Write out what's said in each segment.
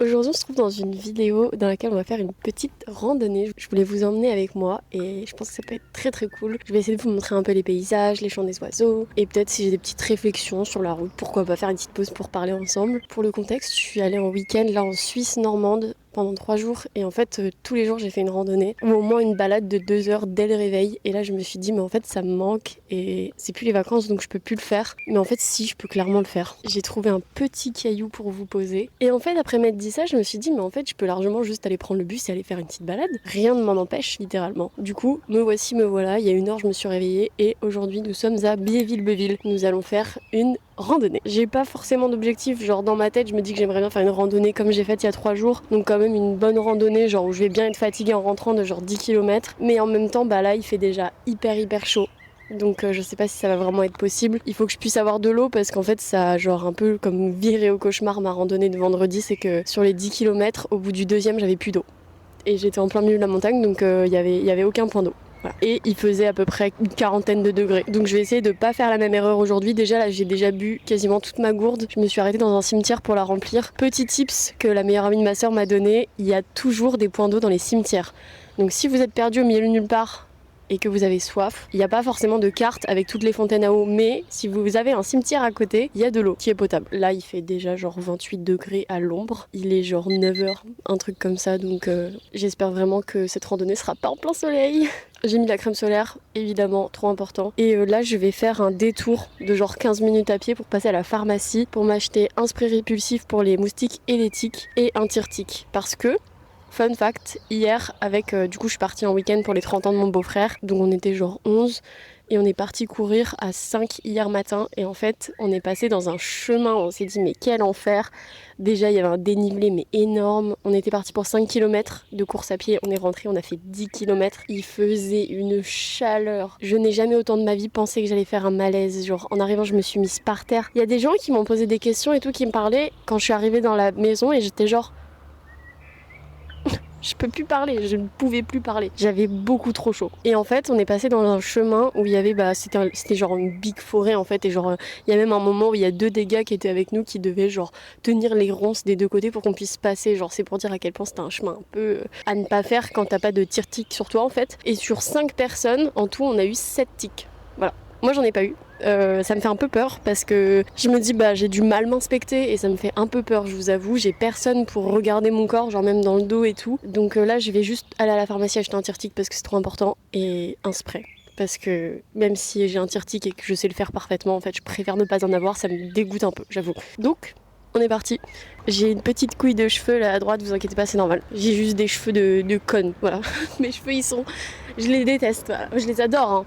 Aujourd'hui, on se trouve dans une vidéo dans laquelle on va faire une petite randonnée. Je voulais vous emmener avec moi et je pense que ça peut être très très cool. Je vais essayer de vous montrer un peu les paysages, les chants des oiseaux et peut-être si j'ai des petites réflexions sur la route, pourquoi pas faire une petite pause pour parler ensemble. Pour le contexte, je suis allée en week-end là en Suisse normande pendant 3 jours et en fait tous les jours j'ai fait une randonnée ou au moins une balade de 2 heures dès le réveil et là je me suis dit mais en fait ça me manque et c'est plus les vacances donc je peux plus le faire mais en fait si je peux clairement le faire. J'ai trouvé un petit caillou pour vous poser et en fait après m'être dit ça je me suis dit mais en fait je peux largement juste aller prendre le bus et aller faire une petite balade, rien ne m'en empêche littéralement. Du coup me voici me voilà, il y a 1 heure je me suis réveillée et aujourd'hui nous sommes à Biéville-Beuville. Nous allons faire une randonnée. J'ai pas forcément d'objectif, genre dans ma tête je me dis que j'aimerais bien faire une randonnée comme j'ai faite il y a 3 jours, donc quand même une bonne randonnée genre où je vais bien être fatiguée en rentrant de genre 10 km, mais en même temps bah là il fait déjà hyper chaud. Donc je sais pas si ça va vraiment être possible. Il faut que je puisse avoir de l'eau parce qu'en fait ça a genre un peu comme viré au cauchemar ma randonnée de vendredi, c'est que sur les 10 km au bout du deuxième j'avais plus d'eau. Et j'étais en plein milieu de la montagne donc il y avait aucun point d'eau. Voilà. Et il faisait à peu près une quarantaine de degrés. Donc je vais essayer de pas faire la même erreur aujourd'hui. Déjà là j'ai déjà bu quasiment toute ma gourde. Je me suis arrêtée dans un cimetière pour la remplir. Petit tips que la meilleure amie de ma soeur m'a donné, il y a toujours des points d'eau dans les cimetières. Donc si vous êtes perdu au milieu de nulle part et que vous avez soif, il n'y a pas forcément de carte avec toutes les fontaines à eau, mais si vous avez un cimetière à côté, il y a de l'eau qui est potable. Là, il fait déjà genre 28 degrés à l'ombre. Il est genre 9 h, un truc comme ça, donc j'espère vraiment que cette randonnée sera pas en plein soleil. J'ai mis la crème solaire, évidemment, trop important. Et là, je vais faire un détour de genre 15 minutes à pied pour passer à la pharmacie pour m'acheter un spray répulsif pour les moustiques et les tiques et un tire-tique. Parce que fun fact, hier, du coup je suis partie en week-end pour les 30 ans de mon beau-frère, donc on était genre 11, et on est parti courir à 5 hier matin, et en fait on est passé dans un chemin, on s'est dit mais quel enfer. Déjà il y avait un dénivelé mais énorme, on était parti pour 5 km de course à pied, on est rentré, on a fait 10 km, il faisait une chaleur. Je n'ai jamais autant de ma vie pensé que j'allais faire un malaise, genre en arrivant je me suis mise par terre. Il y a des gens qui m'ont posé des questions et tout, qui me parlaient quand je suis arrivée dans la maison et j'étais genre... Je peux plus parler, je ne pouvais plus parler. J'avais beaucoup trop chaud. Et en fait, on est passé dans un chemin où il y avait, c'était genre une big forêt en fait. Et genre, il y a même un moment où il y a 2 des gars qui étaient avec nous qui devaient genre tenir les ronces des 2 côtés pour qu'on puisse passer. Genre, c'est pour dire à quel point c'était un chemin un peu à ne pas faire quand t'as pas de tir-tic sur toi en fait. Et sur 5 personnes, en tout, on a eu 7 tics. Voilà. Moi j'en ai pas eu. Ça me fait un peu peur parce que je me dis j'ai du mal m'inspecter et ça me fait un peu peur, je vous avoue. J'ai personne pour regarder mon corps, genre même dans le dos et tout. Donc là je vais juste aller à la pharmacie acheter un tire-tic parce que c'est trop important et un spray. Parce que même si j'ai un tire-tic et que je sais le faire parfaitement, en fait je préfère ne pas en avoir, ça me dégoûte un peu, j'avoue. Donc on est parti. J'ai une petite couille de cheveux là à droite, vous inquiétez pas, c'est normal. J'ai juste des cheveux de conne, voilà. Mes cheveux je les déteste, voilà. Je les adore hein.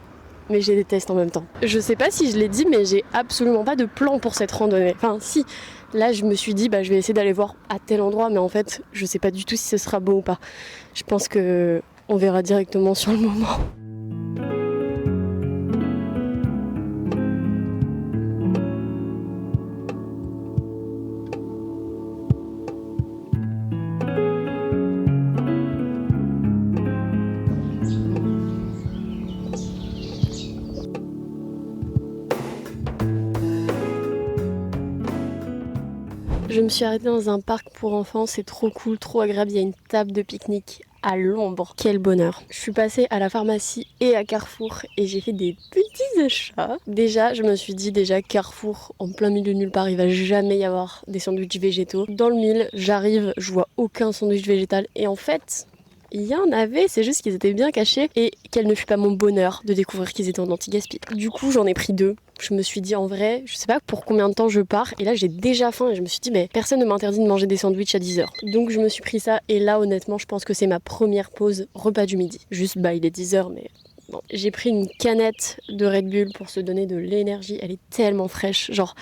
Mais je les déteste en même temps. Je sais pas si je l'ai dit, mais j'ai absolument pas de plan pour cette randonnée. Enfin, si, là je me suis dit, je vais essayer d'aller voir à tel endroit, mais en fait, je sais pas du tout si ce sera beau ou pas. Je pense que on verra directement sur le moment. Je me suis arrêtée dans un parc pour enfants, c'est trop cool, trop agréable, il y a une table de pique-nique à l'ombre. Quel bonheur. Je suis passée à la pharmacie et à Carrefour et j'ai fait des petits achats. Déjà, je me suis dit Carrefour, en plein milieu de nulle part, il va jamais y avoir des sandwichs végétaux. Dans le mille, j'arrive, je vois aucun sandwich végétal et en fait... il y en avait, c'est juste qu'ils étaient bien cachés et quel ne fut pas mon bonheur de découvrir qu'ils étaient en anti-gaspi. Du coup, j'en ai pris 2. Je me suis dit en vrai, je sais pas pour combien de temps je pars et là j'ai déjà faim et je me suis dit mais personne ne m'interdit de manger des sandwichs à 10 h. Donc je me suis pris ça et là honnêtement, je pense que c'est ma première pause repas du midi. Juste il est 10 h mais bon. J'ai pris une canette de Red Bull pour se donner de l'énergie, elle est tellement fraîche, genre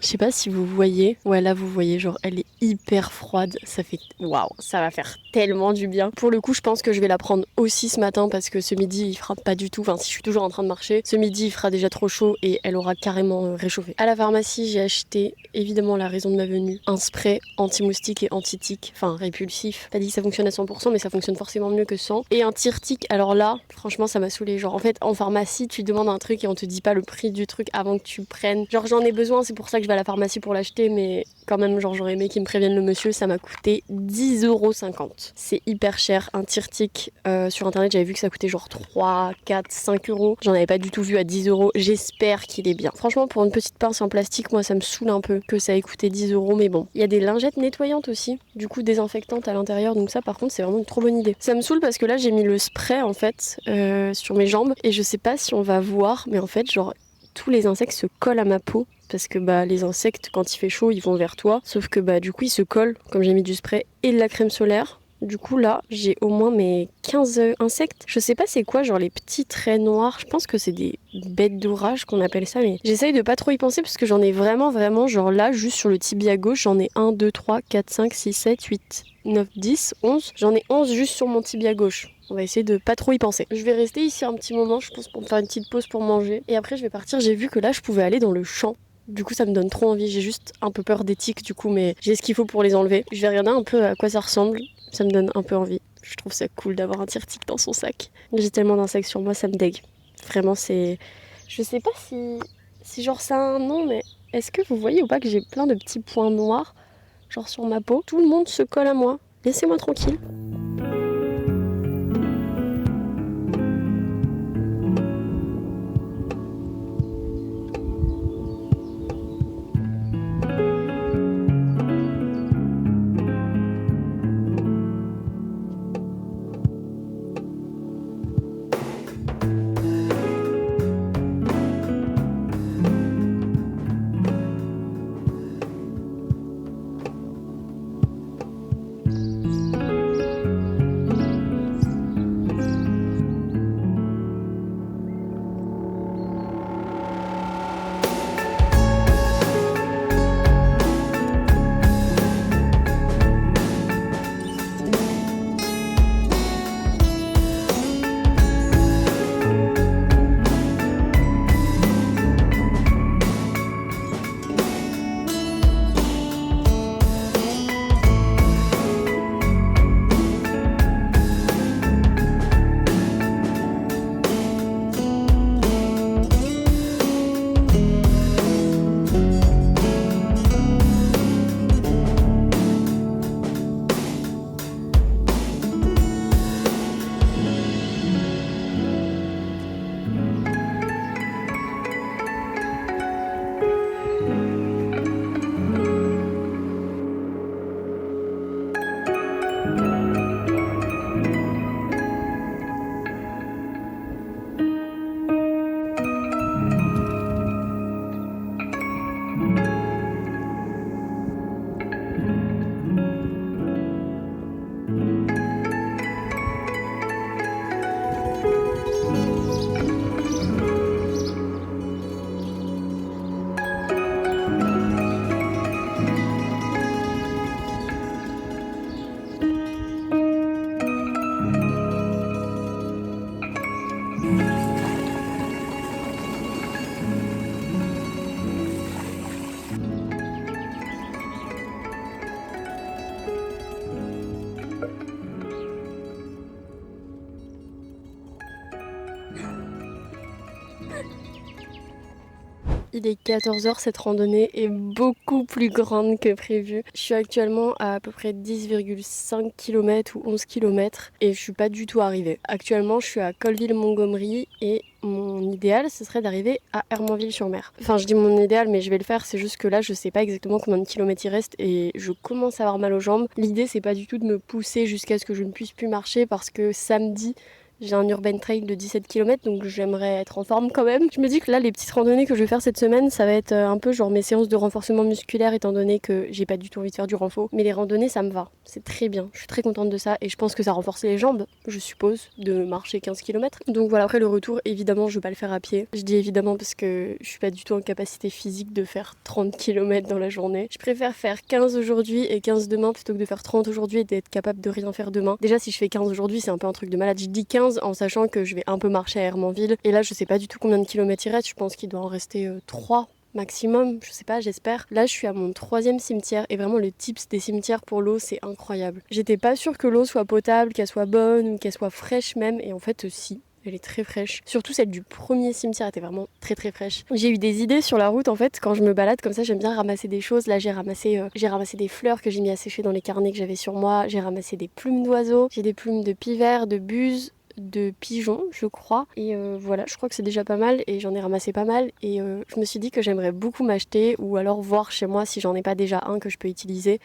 je sais pas si vous voyez, ouais là vous voyez, genre elle est hyper froide, ça fait waouh, ça va faire tellement du bien. Pour le coup je pense que je vais la prendre aussi ce matin parce que ce midi il fera pas du tout, enfin si je suis toujours en train de marcher, ce midi il fera déjà trop chaud et elle aura carrément réchauffé. À la pharmacie j'ai acheté, évidemment la raison de ma venue, un spray anti-moustique et anti-tique, enfin répulsif. Pas dit que ça fonctionne à 100% mais ça fonctionne forcément mieux que 100. Et un tire-tique, alors là franchement ça m'a saoulé saoulée. Genre en fait en pharmacie tu demandes un truc et on te dit pas le prix du truc avant que tu le prennes. Genre j'en ai besoin, c'est pour ça que je vais à la pharmacie pour l'acheter, mais quand même genre j'aurais aimé qu'ils me préviennent le monsieur, ça m'a coûté 10,50 €. C'est hyper cher, un Tirtic sur internet j'avais vu que ça coûtait genre 3, 4, 5 €. J'en avais pas du tout vu à 10 €, j'espère qu'il est bien. Franchement pour une petite pince en plastique, moi ça me saoule un peu que ça ait coûté 10 €, mais bon. Il y a des lingettes nettoyantes aussi, du coup désinfectantes à l'intérieur, donc ça par contre c'est vraiment une trop bonne idée. Ça me saoule parce que là j'ai mis le spray en fait sur mes jambes et je sais pas si on va voir, mais en fait genre tous les insectes se collent à ma peau parce que bah les insectes quand il fait chaud ils vont vers toi, sauf que bah du coup ils se collent comme j'ai mis du spray et de la crème solaire. Du coup là j'ai au moins mes 15 insectes. Je sais pas c'est quoi genre les petits traits noirs, je pense que c'est des bêtes d'orage qu'on appelle ça, mais j'essaye de pas trop y penser parce que j'en ai vraiment genre là juste sur le tibia gauche j'en ai 1, 2, 3, 4, 5, 6, 7, 8, 9, 10, 11. J'en ai 11 juste sur mon tibia gauche. On va essayer de pas trop y penser. Je vais rester ici un petit moment, je pense, pour me faire une petite pause pour manger. Et après, je vais partir. J'ai vu que là, je pouvais aller dans le champ. Du coup, ça me donne trop envie. J'ai juste un peu peur des tiques, du coup, mais j'ai ce qu'il faut pour les enlever. Je vais regarder un peu à quoi ça ressemble. Ça me donne un peu envie. Je trouve ça cool d'avoir un tire-tique dans son sac. J'ai tellement d'insectes sur moi, ça me dégue. Vraiment, c'est... Je sais pas si genre ça a un nom, mais est-ce que vous voyez ou pas que j'ai plein de petits points noirs, genre sur ma peau? Tout le monde se colle à moi. Laissez-moi tranquille. Il est 14 h, cette randonnée est beaucoup plus grande que prévu. Je suis actuellement à peu près 10,5 km ou 11 km et je suis pas du tout arrivée. Actuellement, je suis à Colleville-Montgomery et mon idéal, ce serait d'arriver à Hermonville-sur-Mer. Enfin, je dis mon idéal, mais je vais le faire, c'est juste que là, je sais pas exactement combien de kilomètres il reste et je commence à avoir mal aux jambes. L'idée, c'est pas du tout de me pousser jusqu'à ce que je ne puisse plus marcher parce que samedi, j'ai un urban trail de 17 km, donc j'aimerais être en forme quand même. Je me dis que là, les petites randonnées que je vais faire cette semaine, ça va être un peu genre mes séances de renforcement musculaire, étant donné que j'ai pas du tout envie de faire du renfort. Mais les randonnées, ça me va. C'est très bien. Je suis très contente de ça et je pense que ça renforce les jambes, je suppose, de marcher 15 km. Donc voilà, après le retour, évidemment, je vais pas le faire à pied. Je dis évidemment parce que je suis pas du tout en capacité physique de faire 30 km dans la journée. Je préfère faire 15 aujourd'hui et 15 demain plutôt que de faire 30 aujourd'hui et d'être capable de rien faire demain. Déjà, si je fais 15 aujourd'hui, c'est un peu un truc de malade. Je dis 15 en sachant que je vais un peu marcher à Hermonville. Et là, je sais pas du tout combien de kilomètres il reste. Je pense qu'il doit en rester 3 maximum, je sais pas, j'espère. Là, je suis à mon 3e cimetière et vraiment le tips des cimetières pour l'eau, c'est incroyable. J'étais pas sûre que l'eau soit potable, qu'elle soit bonne ou qu'elle soit fraîche même, et en fait, si. Elle est très fraîche. Surtout celle du premier cimetière était vraiment très très fraîche. J'ai eu des idées sur la route en fait. Quand je me balade comme ça, j'aime bien ramasser des choses. Là, j'ai ramassé des fleurs que j'ai mis à sécher dans les carnets que j'avais sur moi. J'ai ramassé des plumes d'oiseaux. J'ai des plumes de pivert, de buse, de pigeons, je crois. Et voilà, je crois que c'est déjà pas mal. Et j'en ai ramassé pas mal. Et je me suis dit que j'aimerais beaucoup m'acheter ou alors voir chez moi si j'en ai pas déjà un que je peux utiliser,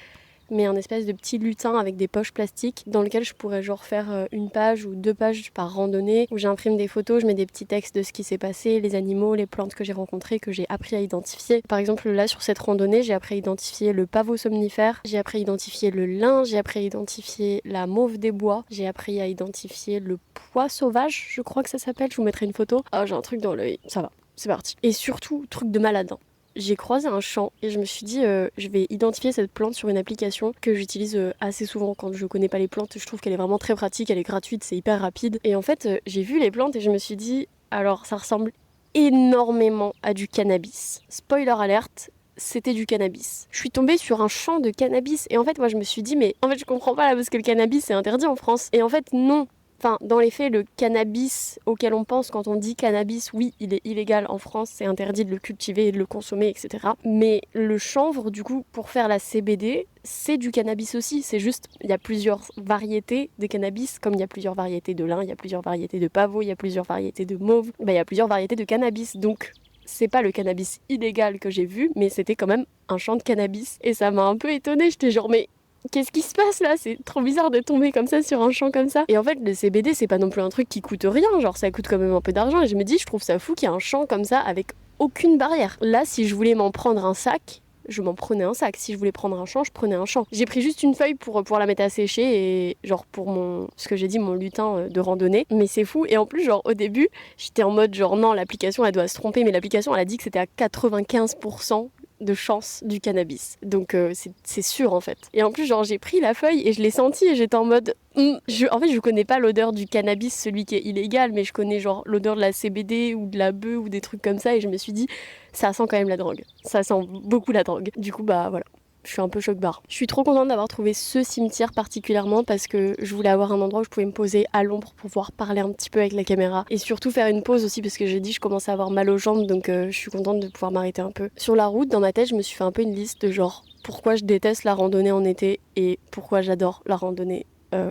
mais un espèce de petit lutin avec des poches plastiques dans lequel je pourrais genre faire une page ou 2 pages par randonnée où j'imprime des photos, je mets des petits textes de ce qui s'est passé, les animaux, les plantes que j'ai rencontrées, que j'ai appris à identifier. Par exemple là sur cette randonnée, j'ai appris à identifier le pavot somnifère, j'ai appris à identifier le lin, j'ai appris à identifier la mauve des bois, j'ai appris à identifier le pois sauvage, je crois que ça s'appelle, je vous mettrai une photo. Ah, j'ai un truc dans l'œil, ça va, c'est parti. Et surtout, truc de malade, hein. J'ai croisé un champ et je me suis dit je vais identifier cette plante sur une application que j'utilise assez souvent quand je connais pas les plantes. Je trouve qu'elle est vraiment très pratique, elle est gratuite, c'est hyper rapide. Et en fait j'ai vu les plantes et je me suis dit alors ça ressemble énormément à du cannabis. Spoiler alerte, c'était du cannabis. Je suis tombée sur un champ de cannabis et en fait moi je me suis dit mais en fait je comprends pas là parce que le cannabis c'est interdit en France. Et en fait non. Enfin, dans les faits, le cannabis auquel on pense quand on dit cannabis, oui, il est illégal en France, c'est interdit de le cultiver et de le consommer, etc. Mais le chanvre, du coup, pour faire la CBD, c'est du cannabis aussi. C'est juste, il y a plusieurs variétés de cannabis, comme il y a plusieurs variétés de lin, il y a plusieurs variétés de pavot, il y a plusieurs variétés de mauve, il y a plusieurs variétés de cannabis. Donc, c'est pas le cannabis illégal que j'ai vu, mais c'était quand même un champ de cannabis. Et ça m'a un peu étonnée, j'étais genre, mais qu'est-ce qui se passe là? C'est trop bizarre de tomber comme ça sur un champ comme ça. Et en fait, le CBD, c'est pas non plus un truc qui coûte rien, genre ça coûte quand même un peu d'argent. Et je me dis, je trouve ça fou qu'il y ait un champ comme ça avec aucune barrière. Là, si je voulais m'en prendre un sac, je m'en prenais un sac. Si je voulais prendre un champ, je prenais un champ. J'ai pris juste une feuille pour pouvoir la mettre à sécher et genre pour ce que j'ai dit, mon lutin de randonnée. Mais c'est fou. Et en plus, genre au début, j'étais en mode genre non, l'application elle doit se tromper, mais l'application elle a dit que c'était à 95% de chance du cannabis. Donc c'est sûr en fait. Et en plus genre j'ai pris la feuille et je l'ai sentie et j'étais en mode en fait je connais pas l'odeur du cannabis, celui qui est illégal, mais je connais genre l'odeur de la CBD ou de la bœuf ou des trucs comme ça et je me suis dit ça sent quand même la drogue. Ça sent beaucoup la drogue. Du coup bah voilà. Je suis un peu choc-barre. Je suis trop contente d'avoir trouvé ce cimetière particulièrement parce que je voulais avoir un endroit où je pouvais me poser à l'ombre pour pouvoir parler un petit peu avec la caméra et surtout faire une pause aussi parce que j'ai dit je commençais à avoir mal aux jambes donc je suis contente de pouvoir m'arrêter un peu. Sur la route, dans ma tête, je me suis fait un peu une liste de genre pourquoi je déteste la randonnée en été et pourquoi j'adore la randonnée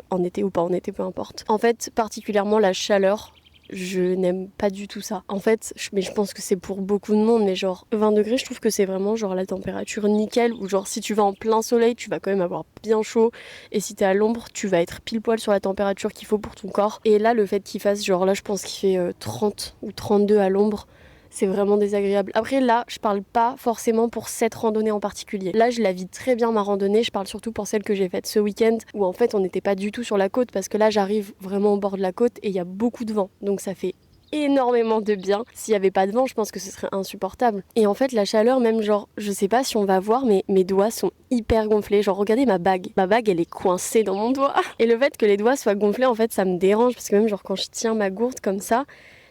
en été ou pas en été, peu importe. En fait, particulièrement la chaleur. Je n'aime pas du tout ça. En fait, mais je pense que c'est pour beaucoup de monde, mais genre 20 degrés, je trouve que c'est vraiment genre la température nickel, ou genre si tu vas en plein soleil, tu vas quand même avoir bien chaud, et si t'es à l'ombre, tu vas être pile poil sur la température qu'il faut pour ton corps. Et là, le fait qu'il fasse, genre là, je pense qu'il fait 30 ou 32 à l'ombre, c'est vraiment désagréable. Après là, je parle pas forcément pour cette randonnée en particulier. Là, je la vis très bien ma randonnée, je parle surtout pour celle que j'ai faite ce week-end où en fait on n'était pas du tout sur la côte parce que là j'arrive vraiment au bord de la côte et il y a beaucoup de vent. Donc ça fait énormément de bien. S'il y avait pas de vent, je pense que ce serait insupportable. Et en fait, la chaleur, même genre, je sais pas si on va voir, mais mes doigts sont hyper gonflés. Genre, regardez ma bague. Ma bague, elle est coincée dans mon doigt. Et le fait que les doigts soient gonflés, en fait, ça me dérange parce que même genre quand je tiens ma gourde comme ça,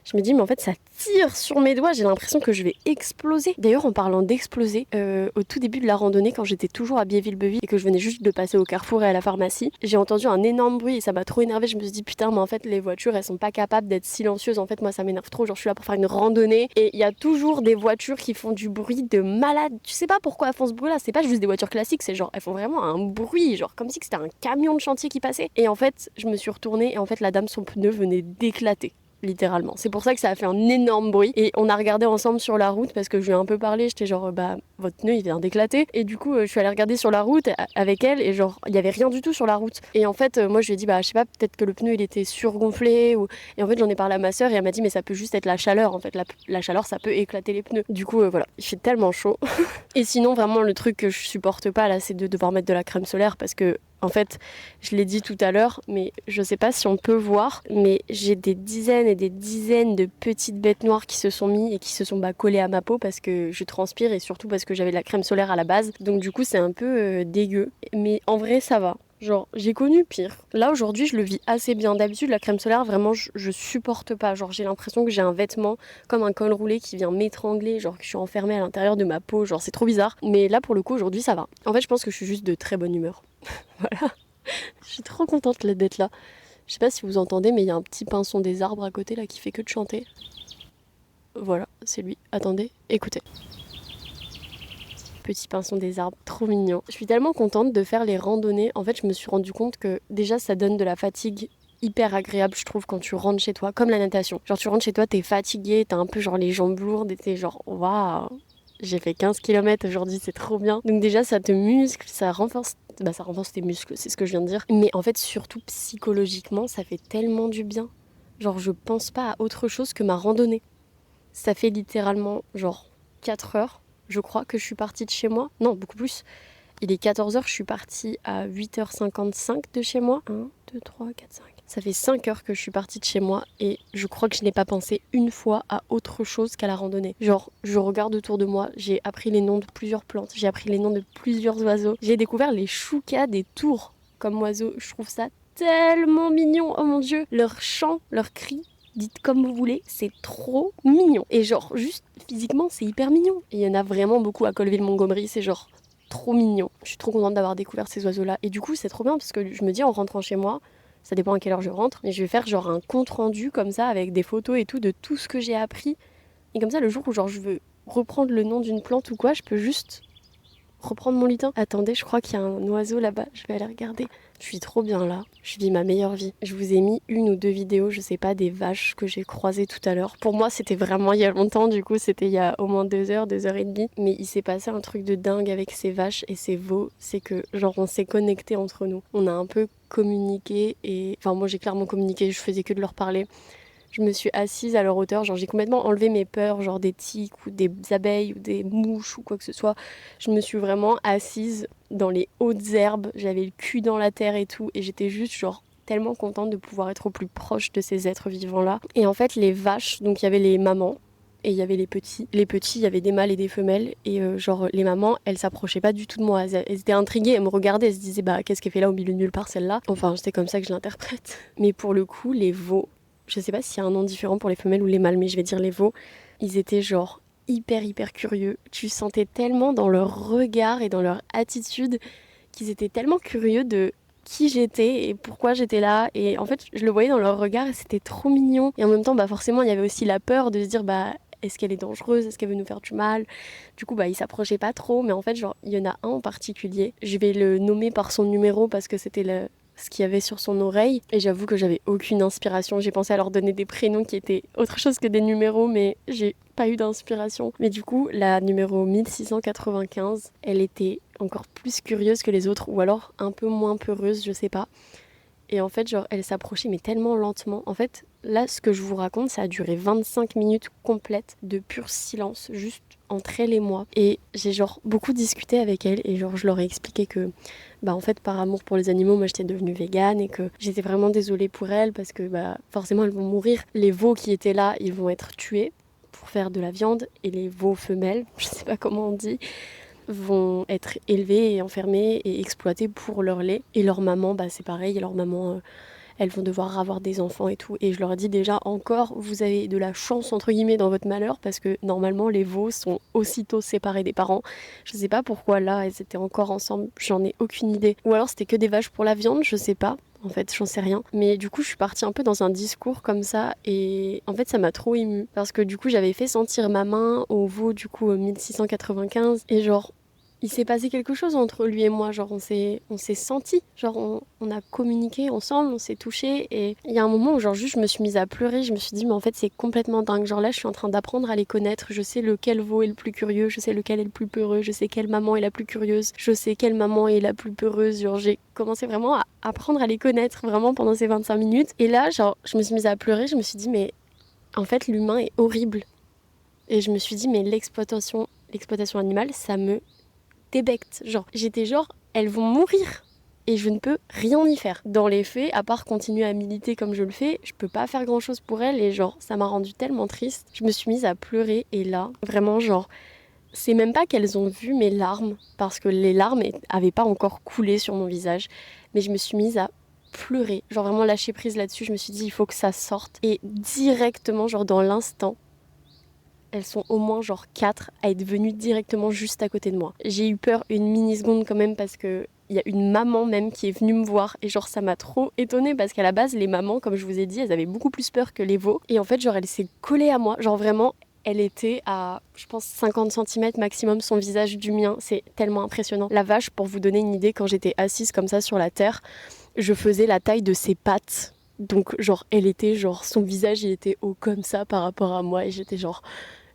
je me dis mais en fait ça tire sur mes doigts, j'ai l'impression que je vais exploser. D'ailleurs en parlant d'exploser, au tout début de la randonnée quand j'étais toujours à Biéville-Beuville et que je venais juste de passer au Carrefour et à la pharmacie, j'ai entendu un énorme bruit et ça m'a trop énervée. Je me suis dit putain mais en fait les voitures elles sont pas capables d'être silencieuses, en fait moi ça m'énerve trop, genre je suis là pour faire une randonnée et il y a toujours des voitures qui font du bruit de malade. Tu sais pas pourquoi elles font ce bruit là, c'est pas juste des voitures classiques, c'est genre elles font vraiment un bruit, genre comme si c'était un camion de chantier qui passait. Et en fait je me suis retournée et en fait la dame son pneu venait d'éclater. Littéralement. C'est pour ça que ça a fait un énorme bruit et on a regardé ensemble sur la route parce que je lui ai un peu parlé, j'étais genre bah votre pneu il vient d'éclater et du coup je suis allée regarder sur la route avec elle et genre il y avait rien du tout sur la route et en fait moi je lui ai dit bah je sais pas peut-être que le pneu il était surgonflé ou et en fait j'en ai parlé à ma soeur et elle m'a dit mais ça peut juste être la chaleur en fait la chaleur ça peut éclater les pneus. Du coup voilà, il fait tellement chaud. Et sinon vraiment le truc que je supporte pas là c'est de devoir mettre de la crème solaire parce que en fait, je l'ai dit tout à l'heure, mais je sais pas si on peut voir, mais j'ai des dizaines et des dizaines de petites bêtes noires qui se sont mis et qui se sont collées à ma peau parce que je transpire et surtout parce que j'avais de la crème solaire à la base. Donc du coup, c'est un peu dégueu. Mais en vrai, ça va. Genre, j'ai connu pire. Là, aujourd'hui, je le vis assez bien. D'habitude, la crème solaire, vraiment, je supporte pas. Genre, j'ai l'impression que j'ai un vêtement comme un col roulé qui vient m'étrangler, genre que je suis enfermée à l'intérieur de ma peau. Genre, c'est trop bizarre. Mais là, pour le coup, aujourd'hui, ça va. En fait, je pense que je suis juste de très bonne humeur. Voilà. Je suis trop contente là, d'être là. Je sais pas si vous entendez, mais il y a un petit pinson des arbres à côté là qui fait que de chanter. Voilà, c'est lui. Attendez, écoutez. Petit pinson des arbres, trop mignon. Je suis tellement contente de faire les randonnées. En fait, je me suis rendu compte que déjà, ça donne de la fatigue hyper agréable, je trouve, quand tu rentres chez toi, comme la natation. Genre, tu rentres chez toi, t'es fatigué, t'as un peu genre les jambes lourdes et t'es genre, waouh, j'ai fait 15 km aujourd'hui, c'est trop bien. Donc déjà, ça te muscle, ça renforce tes muscles, c'est ce que je viens de dire. Mais en fait, surtout psychologiquement, ça fait tellement du bien. Genre, je pense pas à autre chose que ma randonnée. Ça fait littéralement genre 4 heures, je crois, que je suis partie de chez moi. Non, beaucoup plus. Il est 14 heures, je suis partie à 8h55 de chez moi. 1, 2, 3, 4, 5. Ça fait 5 heures que je suis partie de chez moi et je crois que je n'ai pas pensé une fois à autre chose qu'à la randonnée. Genre, je regarde autour de moi, j'ai appris les noms de plusieurs plantes, j'ai appris les noms de plusieurs oiseaux. J'ai découvert les choucas des tours comme oiseaux. Je trouve ça tellement mignon, oh mon dieu. Leur chant, leur cri, dites comme vous voulez, c'est trop mignon. Et genre, juste physiquement, c'est hyper mignon. Et il y en a vraiment beaucoup à Colville-Montgomery, c'est genre trop mignon. Je suis trop contente d'avoir découvert ces oiseaux-là. Et du coup, c'est trop bien parce que je me dis en rentrant chez moi, ça dépend à quelle heure je rentre, mais je vais faire genre un compte rendu comme ça avec des photos et tout de tout ce que j'ai appris. Et comme ça, le jour où genre je veux reprendre le nom d'une plante ou quoi, je peux juste reprendre mon lutin. Attendez, je crois qu'il y a un oiseau là-bas, je vais aller regarder. Je suis trop bien là, je vis ma meilleure vie. Je vous ai mis 1 ou 2 vidéos, je sais pas, des vaches que j'ai croisées tout à l'heure. Pour moi, c'était vraiment il y a longtemps, du coup, c'était il y a au moins 2 heures, 2 heures et demie. Mais il s'est passé un truc de dingue avec ces vaches et ces veaux, c'est que genre on s'est connectés entre nous. On a un peu communiqué et... Enfin, moi j'ai clairement communiqué, je faisais que de leur parler. Je me suis assise à leur hauteur, genre j'ai complètement enlevé mes peurs, genre des tiques ou des abeilles ou des mouches ou quoi que ce soit. Je me suis vraiment assise dans les hautes herbes, j'avais le cul dans la terre et tout, et j'étais juste genre tellement contente de pouvoir être au plus proche de ces êtres vivants-là. Et en fait, les vaches, donc il y avait les mamans, et il y avait les petits. Les petits, il y avait des mâles et des femelles. Et genre, les mamans, elles s'approchaient pas du tout de moi. Elles étaient intriguées, elles me regardaient, elles se disaient, bah, qu'est-ce qu'elle fait là au milieu de nulle part, celle-là? Enfin, c'est comme ça que je l'interprète. Mais pour le coup, les veaux, je sais pas s'il y a un nom différent pour les femelles ou les mâles, mais je vais dire les veaux, ils étaient genre hyper curieux. Tu sentais tellement dans leur regard et dans leur attitude qu'ils étaient tellement curieux de qui j'étais et pourquoi j'étais là. Et en fait, je le voyais dans leur regard et c'était trop mignon. Et en même temps, bah forcément, il y avait aussi la peur de se dire, bah est-ce qu'elle est dangereuse? Est-ce qu'elle veut nous faire du mal? Du coup, bah, ils s'approchaient pas trop. Mais en fait, genre, il y en a un en particulier. Je vais le nommer par son numéro parce que c'était ce qu'il y avait sur son oreille. Et j'avoue que j'avais aucune inspiration. J'ai pensé à leur donner des prénoms qui étaient autre chose que des numéros, mais j'ai pas eu d'inspiration. Mais du coup, la numéro 1695, elle était encore plus curieuse que les autres, ou alors un peu moins peureuse, je sais pas. Et en fait, genre, elle s'approchait, mais tellement lentement. En fait, là, ce que je vous raconte, ça a duré 25 minutes complètes de pur silence, juste entre elle et moi. Et j'ai genre beaucoup discuté avec elle, et genre, je leur ai expliqué que, bah, en fait, par amour pour les animaux, moi, j'étais devenue végane, et que j'étais vraiment désolée pour elles, parce que, bah, forcément, elles vont mourir. Les veaux qui étaient là, ils vont être tués pour faire de la viande, et les veaux femelles, je sais pas comment on dit, vont être élevés et enfermés et exploités pour leur lait. Et leur maman, bah c'est pareil, leur maman, elles vont devoir avoir des enfants et tout. Et je leur ai dit déjà, encore, vous avez de la chance, entre guillemets, dans votre malheur, parce que normalement, les veaux sont aussitôt séparés des parents. Je sais pas pourquoi là, elles étaient encore ensemble, j'en ai aucune idée. Ou alors c'était que des vaches pour la viande, je sais pas. En fait, j'en sais rien. Mais du coup, je suis partie un peu dans un discours comme ça. Et en fait, ça m'a trop émue. Parce que du coup, j'avais fait sentir ma main au veau, du coup, 1695. Et genre, il s'est passé quelque chose entre lui et moi. Genre, on s'est senti. Genre, on a communiqué ensemble, on s'est touché. Et il y a un moment où, genre, juste, je me suis mise à pleurer. Je me suis dit, mais en fait, c'est complètement dingue. Genre là, je suis en train d'apprendre à les connaître. Je sais lequel veau est le plus curieux. Je sais lequel est le plus peureux. Je sais quelle maman est la plus curieuse. Je sais quelle maman est la plus peureuse. Genre, j'ai commencé vraiment à apprendre à les connaître vraiment pendant ces 25 minutes. Et là, genre, je me suis mise à pleurer. Je me suis dit, mais en fait, l'humain est horrible. Et je me suis dit, mais l'exploitation animale, ça me débecte. Genre, j'étais genre, elles vont mourir. Et je ne peux rien y faire. Dans les faits, à part continuer à militer comme je le fais, je peux pas faire grand chose pour elles. Et genre, ça m'a rendue tellement triste. Je me suis mise à pleurer. Et là, vraiment, genre, c'est même pas qu'elles ont vu mes larmes, parce que les larmes avaient pas encore coulé sur mon visage. Mais je me suis mise à pleurer. Genre, vraiment lâcher prise là-dessus. Je me suis dit, il faut que ça sorte. Et directement, genre, dans l'instant, elles sont au moins genre 4 à être venues directement juste à côté de moi. J'ai eu peur une mini-seconde quand même parce que il y a une maman même qui est venue me voir et genre ça m'a trop étonnée parce qu'à la base les mamans, comme je vous ai dit, elles avaient beaucoup plus peur que les veaux et en fait genre elle s'est collée à moi, genre vraiment elle était à, je pense, 50 centimètres maximum son visage du mien. C'est tellement impressionnant. La vache, pour vous donner une idée, quand j'étais assise comme ça sur la terre, je faisais la taille de ses pattes. Donc, genre, elle était, genre, son visage, il était haut comme ça par rapport à moi. Et j'étais genre,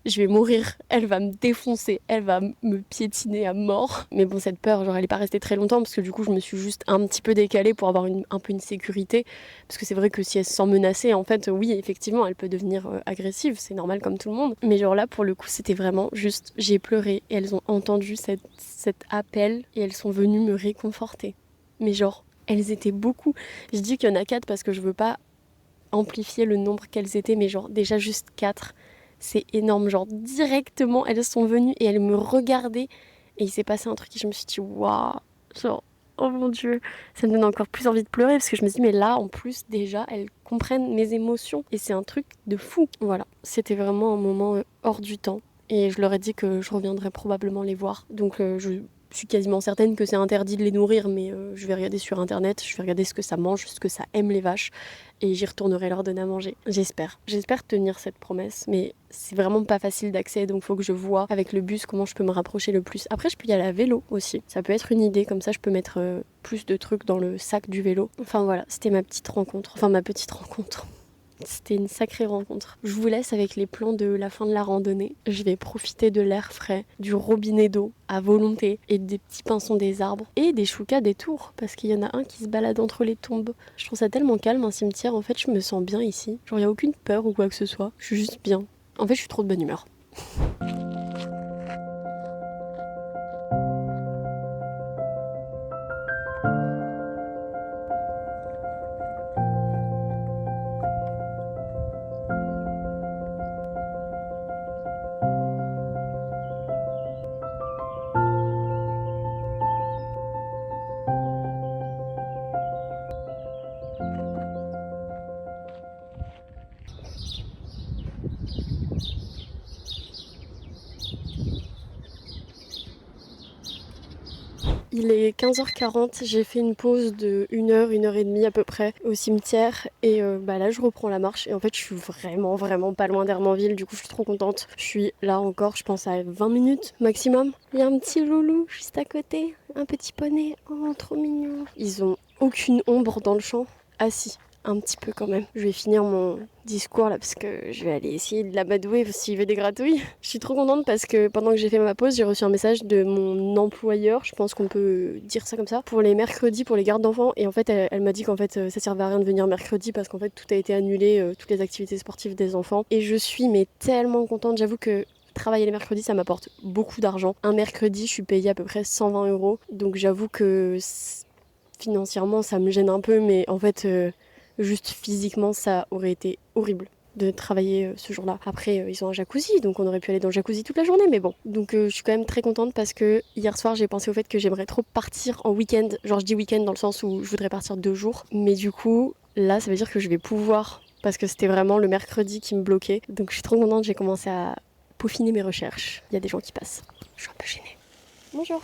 je vais mourir, elle va me défoncer, elle va me piétiner à mort. Mais bon, cette peur, genre, elle est pas restée très longtemps parce que du coup, je me suis juste un petit peu décalée pour avoir un peu une sécurité. Parce que c'est vrai que si elle se sent menacée, en fait, oui, effectivement, elle peut devenir agressive, c'est normal comme tout le monde. Mais genre là, pour le coup, c'était vraiment juste, j'ai pleuré et elles ont entendu cet appel et elles sont venues me réconforter. Mais genre, elles étaient beaucoup. Je dis qu'il y en a 4 parce que je veux pas amplifier le nombre qu'elles étaient, mais genre déjà juste 4. C'est énorme, genre directement elles sont venues et elles me regardaient et il s'est passé un truc et je me suis dit waouh, genre oh mon dieu, ça me donne encore plus envie de pleurer parce que je me dis mais là en plus déjà elles comprennent mes émotions et c'est un truc de fou. Voilà, c'était vraiment un moment hors du temps et je leur ai dit que je reviendrais probablement les voir. Donc je suis quasiment certaine que c'est interdit de les nourrir, mais je vais regarder sur internet, je vais regarder ce que ça mange, ce que ça aime les vaches, et j'y retournerai leur donner à manger. J'espère. J'espère tenir cette promesse, mais c'est vraiment pas facile d'accès, donc faut que je vois avec le bus comment je peux me rapprocher le plus. Après, je peux y aller à vélo aussi. Ça peut être une idée, comme ça je peux mettre plus de trucs dans le sac du vélo. Enfin voilà, c'était ma petite rencontre. Enfin ma petite rencontre. C'était une sacrée rencontre. Je vous laisse avec les plans de la fin de la randonnée. Je vais profiter de l'air frais, du robinet d'eau à volonté et des petits pinsons des arbres et des choucas des tours parce qu'il y en a un qui se balade entre les tombes. Je trouve ça tellement calme un cimetière. En fait, je me sens bien ici. Genre, il n'y a aucune peur ou quoi que ce soit. Je suis juste bien. En fait, je suis trop de bonne humeur. Il est 15h40, j'ai fait une pause de 1 heure et demie à peu près au cimetière et là je reprends la marche et en fait je suis vraiment pas loin d'Hermanville, du coup je suis trop contente. Je suis là encore, je pense à 20 minutes maximum. Il y a un petit loulou juste à côté, un petit poney, oh trop mignon. Ils ont aucune ombre dans le champ. Ah si, un petit peu quand même. Je vais finir mon discours là parce que je vais aller essayer de l'amadouer s'il veut des gratouilles. Je suis trop contente parce que pendant que j'ai fait ma pause, j'ai reçu un message de mon employeur, je pense qu'on peut dire ça comme ça, pour les mercredis, pour les gardes d'enfants. Et en fait, elle m'a dit qu'en fait, ça servait à rien de venir mercredi parce qu'en fait, tout a été annulé, toutes les activités sportives des enfants. Et je suis mais tellement contente, j'avoue que travailler les mercredis, ça m'apporte beaucoup d'argent. Un mercredi, je suis payée à peu près 120 euros. Donc j'avoue que financièrement, ça me gêne un peu, mais en fait, juste physiquement, ça aurait été horrible de travailler ce jour-là. Après, ils ont un jacuzzi, donc on aurait pu aller dans le jacuzzi toute la journée, mais bon. Donc je suis quand même très contente parce que hier soir, j'ai pensé au fait que j'aimerais trop partir en week-end. Genre, je dis week-end dans le sens où je voudrais partir 2 jours. Mais du coup, là, ça veut dire que je vais pouvoir, parce que c'était vraiment le mercredi qui me bloquait. Donc je suis trop contente, j'ai commencé à peaufiner mes recherches. Il y a des gens qui passent. Je suis un peu gênée. Bonjour.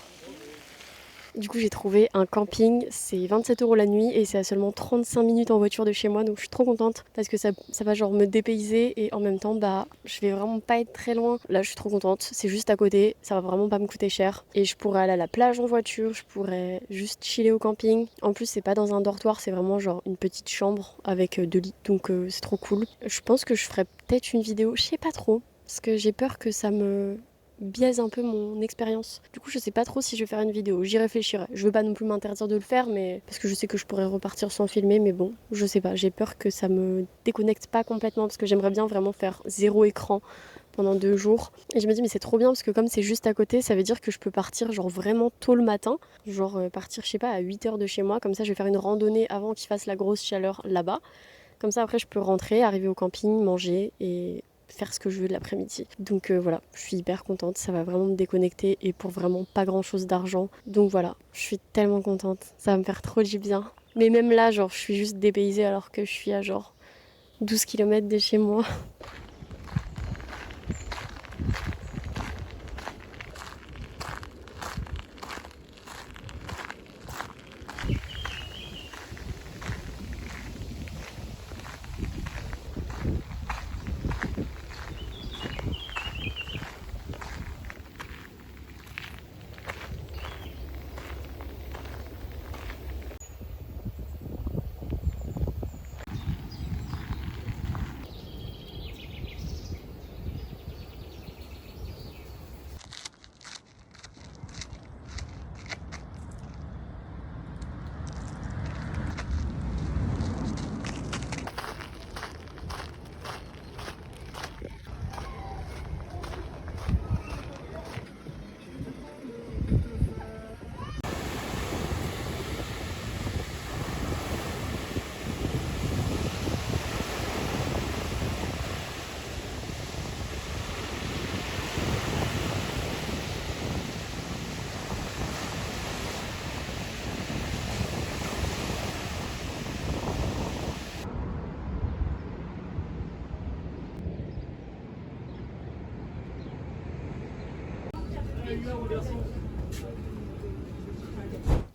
Du coup, j'ai trouvé un camping, c'est 27 € la nuit et c'est à seulement 35 minutes en voiture de chez moi, donc je suis trop contente parce que ça va genre me dépayser et en même temps, je vais vraiment pas être très loin. Là, je suis trop contente, c'est juste à côté, ça va vraiment pas me coûter cher et je pourrais aller à la plage en voiture, je pourrais juste chiller au camping. En plus, c'est pas dans un dortoir, c'est vraiment genre une petite chambre avec 2 lits, donc c'est trop cool. Je pense que je ferai peut-être une vidéo, je sais pas trop, parce que j'ai peur que ça me biaise un peu mon expérience. Du coup, je sais pas trop si je vais faire une vidéo. J'y réfléchirai. Je veux pas non plus m'interdire de le faire, mais parce que je sais que je pourrais repartir sans filmer, mais bon, je sais pas. J'ai peur que ça me déconnecte pas complètement parce que j'aimerais bien vraiment faire 0 écran pendant 2 jours. Et je me dis, mais c'est trop bien parce que comme c'est juste à côté, ça veut dire que je peux partir genre vraiment tôt le matin. Genre partir, je sais pas, à 8 h de chez moi. Comme ça, je vais faire une randonnée avant qu'il fasse la grosse chaleur là-bas. Comme ça, après, je peux rentrer, arriver au camping, manger et faire ce que je veux de l'après-midi. Donc voilà, je suis hyper contente, ça va vraiment me déconnecter et pour vraiment pas grand chose d'argent. Donc voilà, je suis tellement contente, ça va me faire trop du bien. Mais même là, genre, je suis juste dépaysée alors que je suis à genre 12 km de chez moi.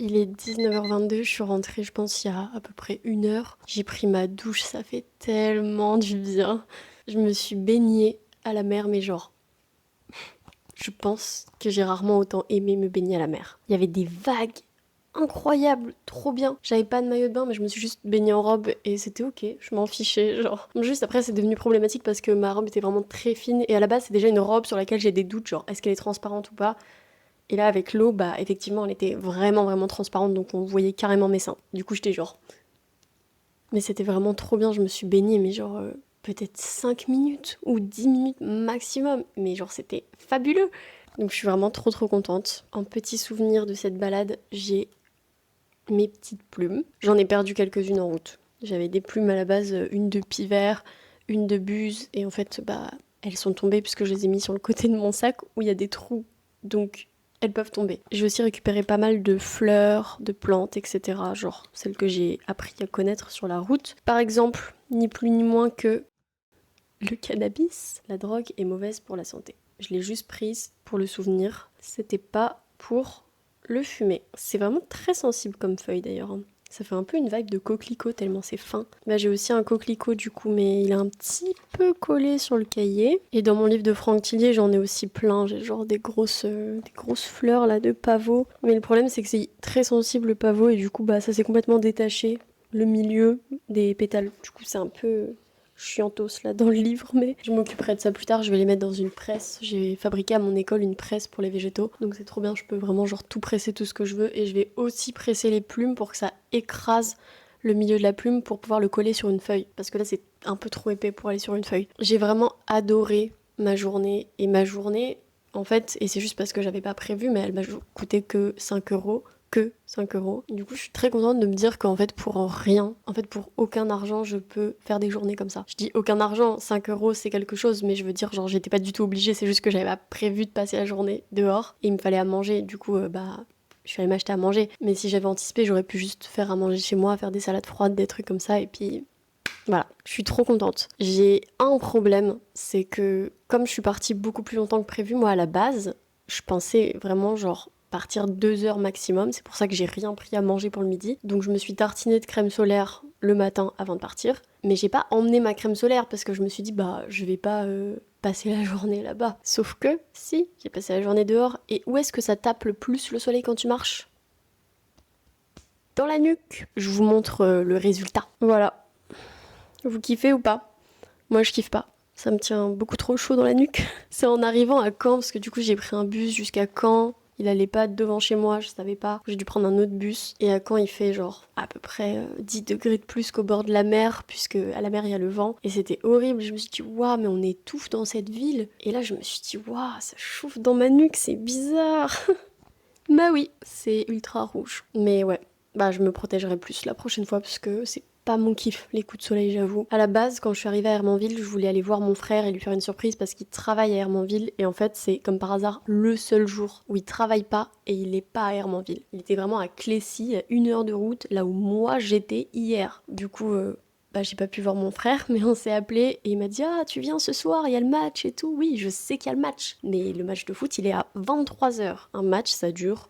Il est 19h22, je suis rentrée, je pense, il y a à peu près 1 heure. J'ai pris ma douche, ça fait tellement du bien. Je me suis baignée à la mer, mais genre, je pense que j'ai rarement autant aimé me baigner à la mer. Il y avait des vagues incroyables, trop bien. J'avais pas de maillot de bain, mais je me suis juste baignée en robe et c'était ok, je m'en fichais, genre. Juste après, c'est devenu problématique parce que ma robe était vraiment très fine et à la base, c'est déjà une robe sur laquelle j'ai des doutes, genre, est-ce qu'elle est transparente ou pas? Et là, avec l'eau, bah, effectivement, elle était vraiment, vraiment transparente, donc on voyait carrément mes seins. Du coup, j'étais genre. Mais c'était vraiment trop bien, je me suis baignée, mais genre, peut-être 5 minutes ou 10 minutes maximum. Mais genre, c'était fabuleux. Donc, je suis vraiment trop, trop contente. En petit souvenir de cette balade, j'ai mes petites plumes. J'en ai perdu quelques-unes en route. J'avais des plumes à la base, une de pivert, une de buse, et en fait, bah, elles sont tombées puisque je les ai mis sur le côté de mon sac où il y a des trous. Donc, elles peuvent tomber. J'ai aussi récupéré pas mal de fleurs, de plantes, etc. Genre celles que j'ai appris à connaître sur la route. Par exemple, ni plus ni moins que le cannabis. La drogue est mauvaise pour la santé. Je l'ai juste prise pour le souvenir. C'était pas pour le fumer. C'est vraiment très sensible comme feuille d'ailleurs. Ça fait un peu une vibe de coquelicot tellement c'est fin. Bah, j'ai aussi un coquelicot du coup, mais il est un petit peu collé sur le cahier. Et dans mon livre de Franck Tillier, j'en ai aussi plein. J'ai genre des grosses fleurs là de pavot. Mais le problème c'est que c'est très sensible le pavot et du coup bah ça s'est complètement détaché. Le milieu des pétales. Du coup c'est un peu chiantos là dans le livre, mais je m'occuperai de ça plus tard. Je vais les mettre dans une presse. J'ai fabriqué à mon école une presse pour les végétaux, donc c'est trop bien. Je peux vraiment genre tout presser, tout ce que je veux, et je vais aussi presser les plumes pour que ça écrase le milieu de la plume pour pouvoir le coller sur une feuille, parce que là c'est un peu trop épais pour aller sur une feuille. J'ai vraiment adoré ma journée, et ma journée en fait, et c'est juste parce que j'avais pas prévu, mais elle m'a coûté que 5 euros. Que 5 euros. Du coup, je suis très contente de me dire qu'en fait, pour rien, en fait, pour aucun argent, je peux faire des journées comme ça. Je dis aucun argent, 5 euros, c'est quelque chose, mais je veux dire, genre, j'étais pas du tout obligée, c'est juste que j'avais pas prévu de passer la journée dehors et il me fallait à manger. Du coup, bah, je suis allée m'acheter à manger. Mais si j'avais anticipé, j'aurais pu juste faire à manger chez moi, faire des salades froides, des trucs comme ça, et puis voilà, je suis trop contente. J'ai un problème, c'est que comme je suis partie beaucoup plus longtemps que prévu, moi à la base, je pensais vraiment genre partir 2 heures maximum. C'est pour ça que j'ai rien pris à manger pour le midi. Donc je me suis tartinée de crème solaire le matin avant de partir. Mais j'ai pas emmené ma crème solaire parce que je me suis dit bah je vais pas passer la journée là-bas. Sauf que si, j'ai passé la journée dehors. Et où est-ce que ça tape le plus le soleil quand tu marches? Dans la nuque. Je vous montre le résultat. Voilà. Vous kiffez ou pas? Moi je kiffe pas. Ça me tient beaucoup trop chaud dans la nuque. C'est en arrivant à Caen, parce que du coup j'ai pris un bus jusqu'à Caen. Il allait pas devant chez moi, je savais pas. J'ai dû prendre un autre bus. Et à Caen il fait genre à peu près 10 degrés de plus qu'au bord de la mer, puisque à la mer il y a le vent. Et c'était horrible. Je me suis dit waouh, mais on étouffe dans cette ville. Et là je me suis dit waouh, ça chauffe dans ma nuque, c'est bizarre. Bah oui, c'est ultra rouge. Mais ouais, bah je me protégerai plus la prochaine fois parce que c'est pas mon kiff, les coups de soleil, j'avoue. À la base, quand je suis arrivée à Hermanville, je voulais aller voir mon frère et lui faire une surprise parce qu'il travaille à Hermanville. Et en fait, c'est comme par hasard le seul jour où il travaille pas et il est pas à Hermanville. Il était vraiment à Clécy, à 1 heure de route, là où moi j'étais hier. Du coup, bah, j'ai pas pu voir mon frère, mais on s'est appelé et il m'a dit ah, tu viens ce soir, il y a le match et tout. Oui, je sais qu'il y a le match. Mais le match de foot, il est à 23 h. Un match, ça dure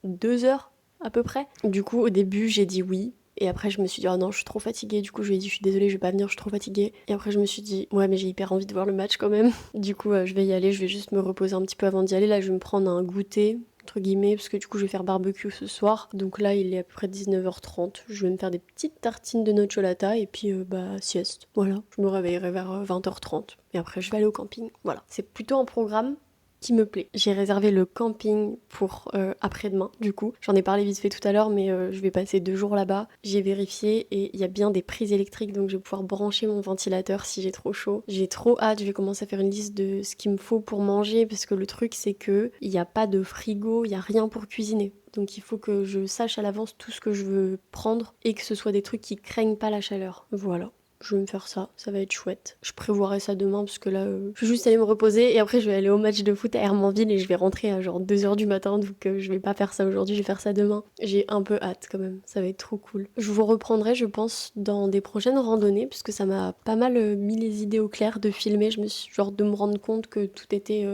2 heures à peu près. Du coup, au début, j'ai dit oui. Et après, je me suis dit, oh non, je suis trop fatiguée. Du coup, je lui ai dit, je suis désolée, je vais pas venir, je suis trop fatiguée. Et après, je me suis dit, ouais, mais j'ai hyper envie de voir le match quand même. Du coup, je vais y aller, je vais juste me reposer un petit peu avant d'y aller. Là, je vais me prendre un goûter, entre guillemets, parce que du coup, je vais faire barbecue ce soir. Donc là, il est à peu près 19h30. Je vais me faire des petites tartines de nocciolata et puis, bah, sieste. Voilà. Je me réveillerai vers 20h30. Et après, je vais aller au camping. Voilà. C'est plutôt un programme qui me plaît. J'ai réservé le camping pour après-demain, du coup. J'en ai parlé vite fait tout à l'heure, mais je vais passer 2 jours là-bas. J'ai vérifié et il y a bien des prises électriques, donc je vais pouvoir brancher mon ventilateur si j'ai trop chaud. J'ai trop hâte, je vais commencer à faire une liste de ce qu'il me faut pour manger, parce que le truc c'est que il n'y a pas de frigo, il n'y a rien pour cuisiner. Donc il faut que je sache à l'avance tout ce que je veux prendre et que ce soit des trucs qui craignent pas la chaleur. Voilà. Je vais me faire ça, ça va être chouette. Je prévoirai ça demain parce que là, je vais juste aller me reposer et après je vais aller au match de foot à Hermanville et je vais rentrer à genre 2 h du matin, donc je vais pas faire ça aujourd'hui, je vais faire ça demain. J'ai un peu hâte quand même, ça va être trop cool. Je vous reprendrai, je pense, dans des prochaines randonnées parce que ça m'a pas mal mis les idées au clair de filmer. Je me suis genre de me rendre compte que tout était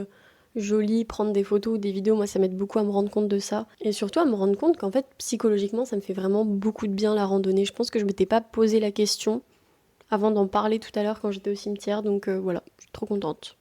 joli, prendre des photos ou des vidéos, moi ça m'aide beaucoup à me rendre compte de ça. Et surtout à me rendre compte qu'en fait, psychologiquement, ça me fait vraiment beaucoup de bien la randonnée. Je pense que je m'étais pas posé la question avant d'en parler tout à l'heure quand j'étais au cimetière, donc voilà, je suis trop contente.